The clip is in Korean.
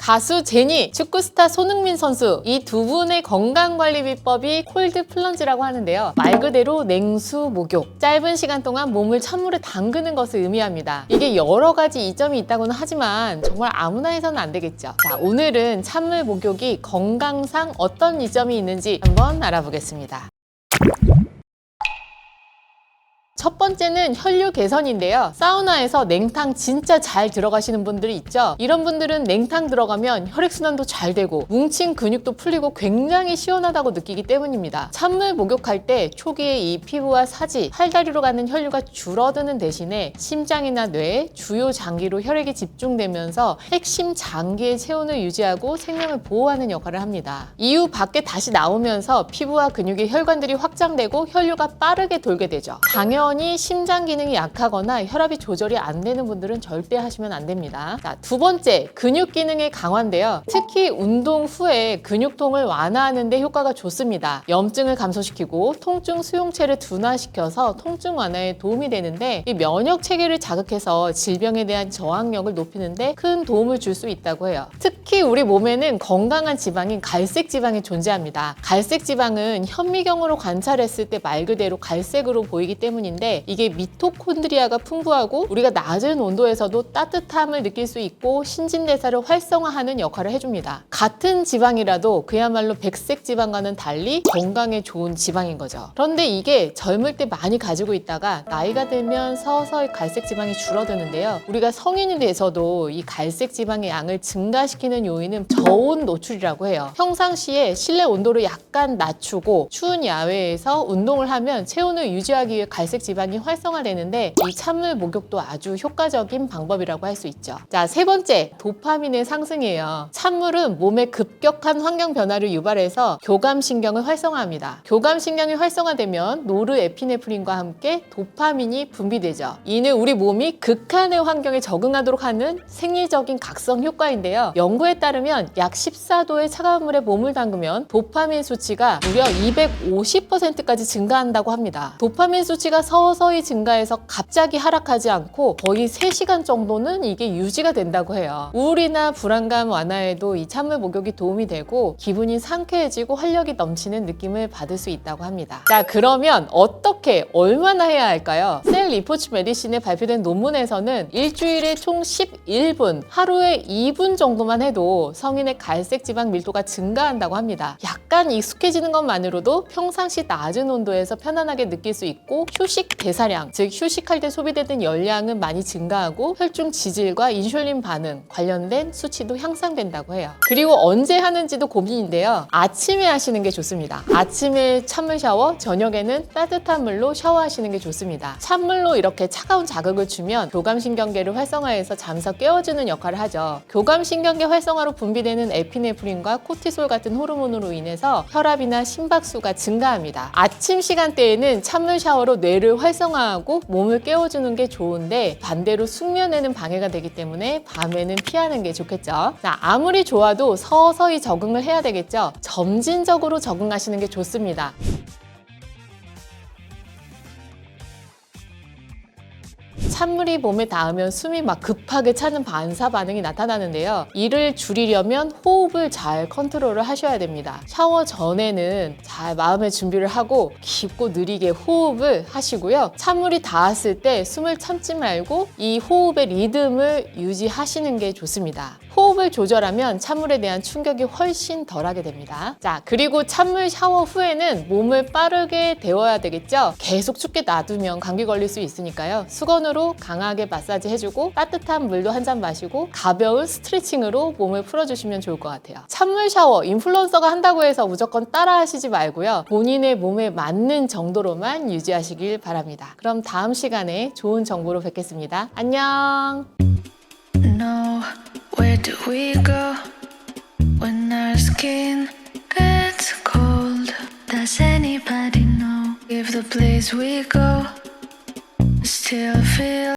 가수 제니, 축구스타 손흥민 선수 이 두 분의 건강관리 비법이 콜드 플런지라고 하는데요. 말 그대로 냉수 목욕, 짧은 시간 동안 몸을 찬물에 담그는 것을 의미합니다. 이게 여러 가지 이점이 있다고는 하지만 정말 아무나 해서는 안 되겠죠. 자, 오늘은 찬물 목욕이 건강상 어떤 이점이 있는지 한번 알아보겠습니다. 첫 번째는 혈류 개선인데요. 사우나에서 냉탕 진짜 잘 들어가시는 분들이 있죠. 이런 분들은 냉탕 들어가면 혈액순환도 잘 되고 뭉친 근육도 풀리고 굉장히 시원하다고 느끼기 때문입니다. 찬물 목욕할 때 초기에 이 피부와 사지, 팔다리로 가는 혈류가 줄어드는 대신에 심장이나 뇌, 주요 장기로 혈액이 집중되면서 핵심 장기의 체온을 유지하고 생명을 보호하는 역할을 합니다. 이후 밖에 다시 나오면서 피부와 근육의 혈관들이 확장되고 혈류가 빠르게 돌게 되죠. 당연히 심장 기능이 약하거나 혈압이 조절이 안 되는 분들은 절대 하시면 안 됩니다. 자, 두 번째, 근육 기능의 강화인데요. 특히 운동 후에 근육통을 완화하는 데 효과가 좋습니다. 염증을 감소시키고 통증 수용체를 둔화시켜서 통증 완화에 도움이 되는데 이 면역 체계를 자극해서 질병에 대한 저항력을 높이는 데 큰 도움을 줄 수 있다고 해요. 특히 우리 몸에는 건강한 지방인 갈색 지방이 존재합니다. 갈색 지방은 현미경으로 관찰했을 때 말 그대로 갈색으로 보이기 때문인데 이게 미토콘드리아가 풍부하고 우리가 낮은 온도에서도 따뜻함을 느낄 수 있고 신진대사를 활성화하는 역할을 해줍니다. 같은 지방이라도 그야말로 백색 지방과는 달리 건강에 좋은 지방인 거죠. 그런데 이게 젊을 때 많이 가지고 있다가 나이가 들면 서서히 갈색 지방이 줄어드는데요. 우리가 성인이 돼서도 이 갈색 지방의 양을 증가시키는 요인은 저온 노출이라고 해요. 평상시에 실내 온도를 약간 낮추고 추운 야외에서 운동을 하면 체온을 유지하기 위해 갈색 지방이 활성화되는데 이 찬물 목욕도 아주 효과적인 방법이라고 할 수 있죠. 자, 세 번째, 도파민의 상승이에요. 찬물은 몸에 급격한 환경 변화를 유발해서 교감신경을 활성화합니다. 교감신경이 활성화되면 노르에피네프린과 함께 도파민이 분비되죠. 이는 우리 몸이 극한의 환경에 적응하도록 하는 생리적인 각성 효과인데요. 연구에 따르면 약 14도의 차가운 물에 몸을 담그면 도파민 수치가 무려 250%까지 증가한다고 합니다. 도파민 수치가 서서히 증가해서 갑자기 하락하지 않고 거의 3시간 정도는 이게 유지가 된다고 해요. 우울이나 불안감 완화에도 이 찬물 목욕이 도움이 되고 기분이 상쾌해지고 활력이 넘치는 느낌을 받을 수 있다고 합니다. 자, 그러면 어떻게 얼마나 해야 할까요? 셀 리포츠 메디신에 발표된 논문에서는 일주일에 총 11분, 하루에 2분 정도만 해도 성인의 갈색 지방 밀도가 증가한다고 합니다. 약간 익숙해지는 것만으로도 평상시 낮은 온도에서 편안하게 느낄 수 있고 휴식 대사량, 즉 휴식할 때 소비되는 열량은 많이 증가하고 혈중 지질과 인슐린 반응 관련된 수치도 향상된다고 해요. 그리고 언제 하는지도 고민인데요. 아침에 하시는 게 좋습니다. 아침에 찬물 샤워, 저녁에는 따뜻한 물로 샤워하시는 게 좋습니다. 찬물로 이렇게 차가운 자극을 주면 교감신경계를 활성화해서 잠서 깨워주는 역할을 하죠. 교감신경계 활성화로 분비되는 에피네프린과 코티솔 같은 호르몬으로 인해서 혈압이나 심박수가 증가합니다. 아침 시간대에는 찬물 샤워로 뇌를 활성화하고 몸을 깨워주는 게 좋은데 반대로 숙면에는 방해가 되기 때문에 밤에는 피하는 게 좋겠죠. 자, 아무리 좋아도 서서히 적응을 해야 되겠죠. 점진적으로 적응하시는 게 좋습니다. 찬물이 몸에 닿으면 숨이 막 급하게 차는 반사 반응이 나타나는데요. 이를 줄이려면 호흡을 잘 컨트롤을 하셔야 됩니다. 샤워 전에는 잘 마음의 준비를 하고 깊고 느리게 호흡을 하시고요. 찬물이 닿았을 때 숨을 참지 말고 이 호흡의 리듬을 유지하시는 게 좋습니다. 호흡을 조절하면 찬물에 대한 충격이 훨씬 덜하게 됩니다. 자, 그리고 찬물 샤워 후에는 몸을 빠르게 데워야 되겠죠? 계속 춥게 놔두면 감기 걸릴 수 있으니까요. 수건으로 강하게 마사지 해주고 따뜻한 물도 한 잔 마시고 가벼운 스트레칭으로 몸을 풀어주시면 좋을 것 같아요. 찬물 샤워 인플루언서가 한다고 해서 무조건 따라 하시지 말고요. 본인의 몸에 맞는 정도로만 유지하시길 바랍니다. 그럼 다음 시간에 좋은 정보로 뵙겠습니다. 안녕! No, where do we go when our skin gets cold? Does anybody know if the place we go still feels